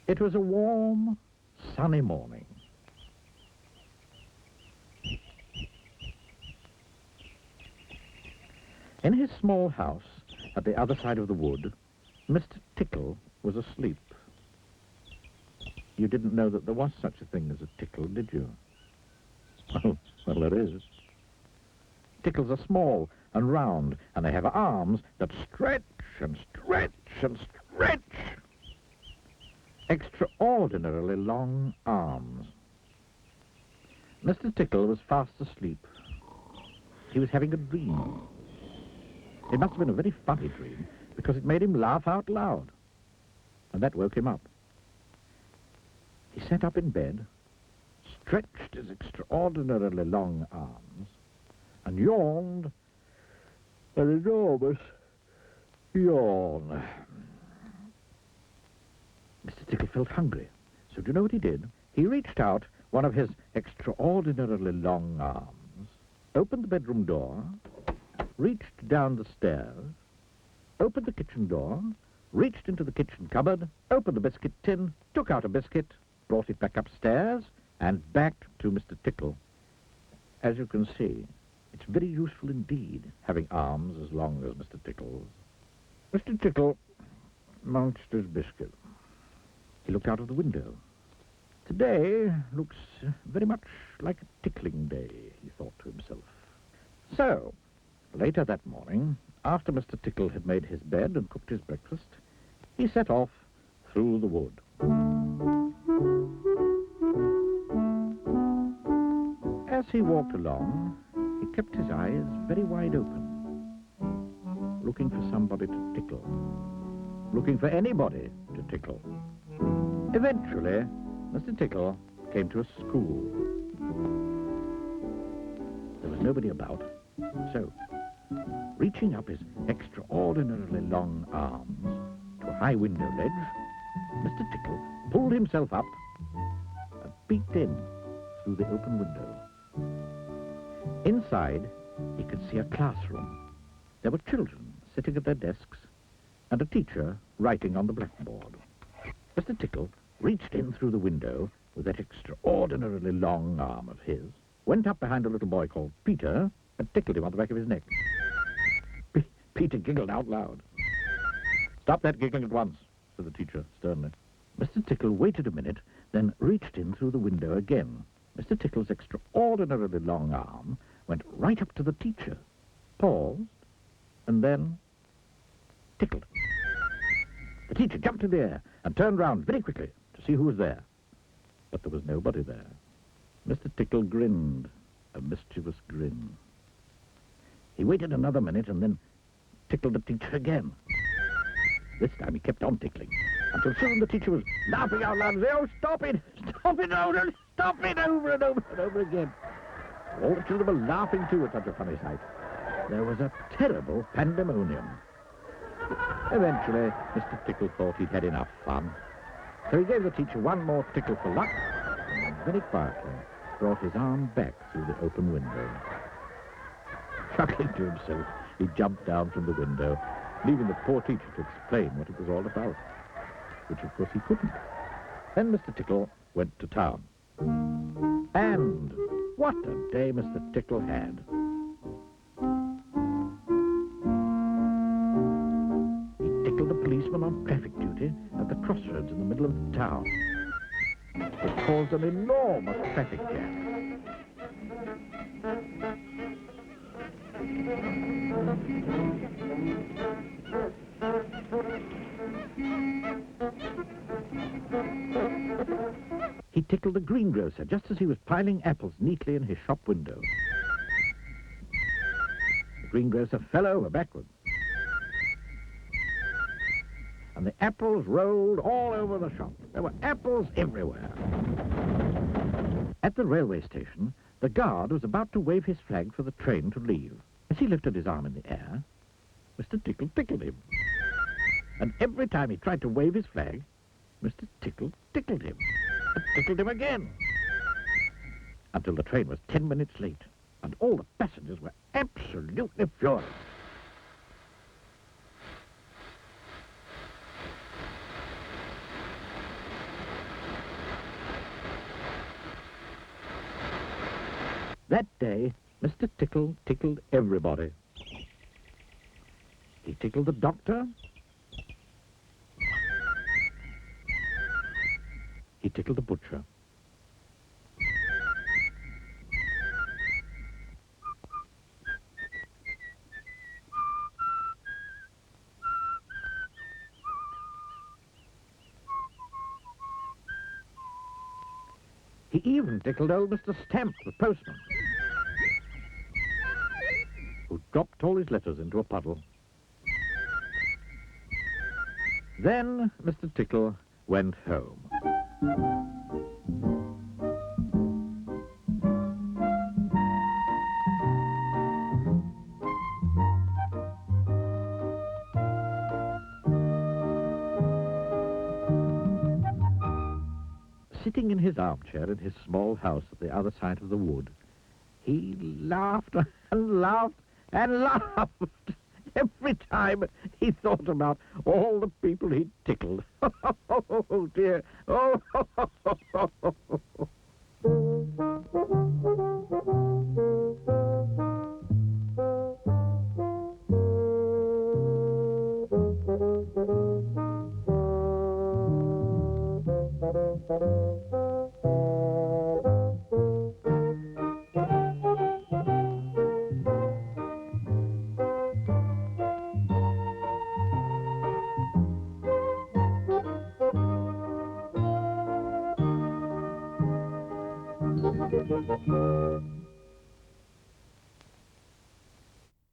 It was a warm, sunny morning. In his small house at the other side of the wood, Mr. Tickle was asleep. You didn't know that there was such a thing as a tickle, did you? Well, there is. Tickles are small and round, and they have arms that stretch and stretch and stretch. Extraordinarily long arms. Mr. Tickle was fast asleep. He was having a dream. It must have been a very funny dream, because it made him laugh out loud. And that woke him up. He sat up in bed, stretched his extraordinarily long arms, and yawned an enormous yawn. Mr. Tickle felt hungry, so do you know what he did? He reached out one of his extraordinarily long arms, opened the bedroom door, reached down the stairs, opened the kitchen door, reached into the kitchen cupboard, opened the biscuit tin, took out a biscuit, brought it back upstairs, and back to Mr. Tickle. As you can see, it's very useful indeed, having arms as long as Mr. Tickle's. Mr. Tickle munched his biscuit. He looked out of the window. Today looks very much like a tickling day, he thought to himself. So, later that morning, after Mr. Tickle had made his bed and cooked his breakfast, he set off through the wood. As he walked along, he kept his eyes very wide open, looking for somebody to tickle, looking for anybody to tickle. Eventually, Mr. Tickle came to a school. There was nobody about, so, reaching up his extraordinarily long arms to a high window ledge, Mr. Tickle pulled himself up and peeked in through the open window. Inside, he could see a classroom. There were children sitting at their desks and a teacher writing on the blackboard. Mr. Tickle reached in through the window with that extraordinarily long arm of his, went up behind a little boy called Peter, and tickled him on the back of his neck. Peter giggled out loud. "Stop that giggling at once," said the teacher sternly. Mr. Tickle waited a minute, then reached in through the window again. Mr. Tickle's extraordinarily long arm went right up to the teacher, paused, and then tickled. The teacher jumped in the air and turned round very quickly to see who was there. But there was nobody there. Mr. Tickle grinned, a mischievous grin. He waited another minute and then tickled the teacher again. This time he kept on tickling, until soon the teacher was laughing out loud and saying, "Oh, stop it! Stop it, over! Stop it over and over and over again." All the children were laughing too at such a funny sight. There was a terrible pandemonium. Eventually, Mr. Tickle thought he'd had enough fun. So he gave the teacher one more tickle for luck, and then very quietly brought his arm back through the open window. Chuckling to himself, he jumped down from the window, leaving the poor teacher to explain what it was all about, which of course he couldn't. Then Mr. Tickle went to town. And what a day Mr. Tickle had. He tickled the policeman on traffic duty at the crossroads in the middle of the town. It caused an enormous traffic jam. He tickled the greengrocer just as he was piling apples neatly in his shop window. The greengrocer fell over backwards, and the apples rolled all over the shop. There were apples everywhere. At the railway station, the guard was about to wave his flag for the train to leave. As he lifted his arm in the air, Mr. Tickle tickled him. And every time he tried to wave his flag, Mr. Tickle tickled him. And tickled him again. Until the train was 10 minutes late, and all the passengers were absolutely furious. That day, Mr. Tickle tickled everybody. He tickled the doctor. He tickled the butcher. He even tickled old Mr. Stamp, the postman, who dropped all his letters into a puddle. Then Mr. Tickle went home. Sitting in his armchair in his small house at the other side of the wood, he laughed and laughed and laughed every time he thought about all the people he'd tickled. Oh, dear. Oh,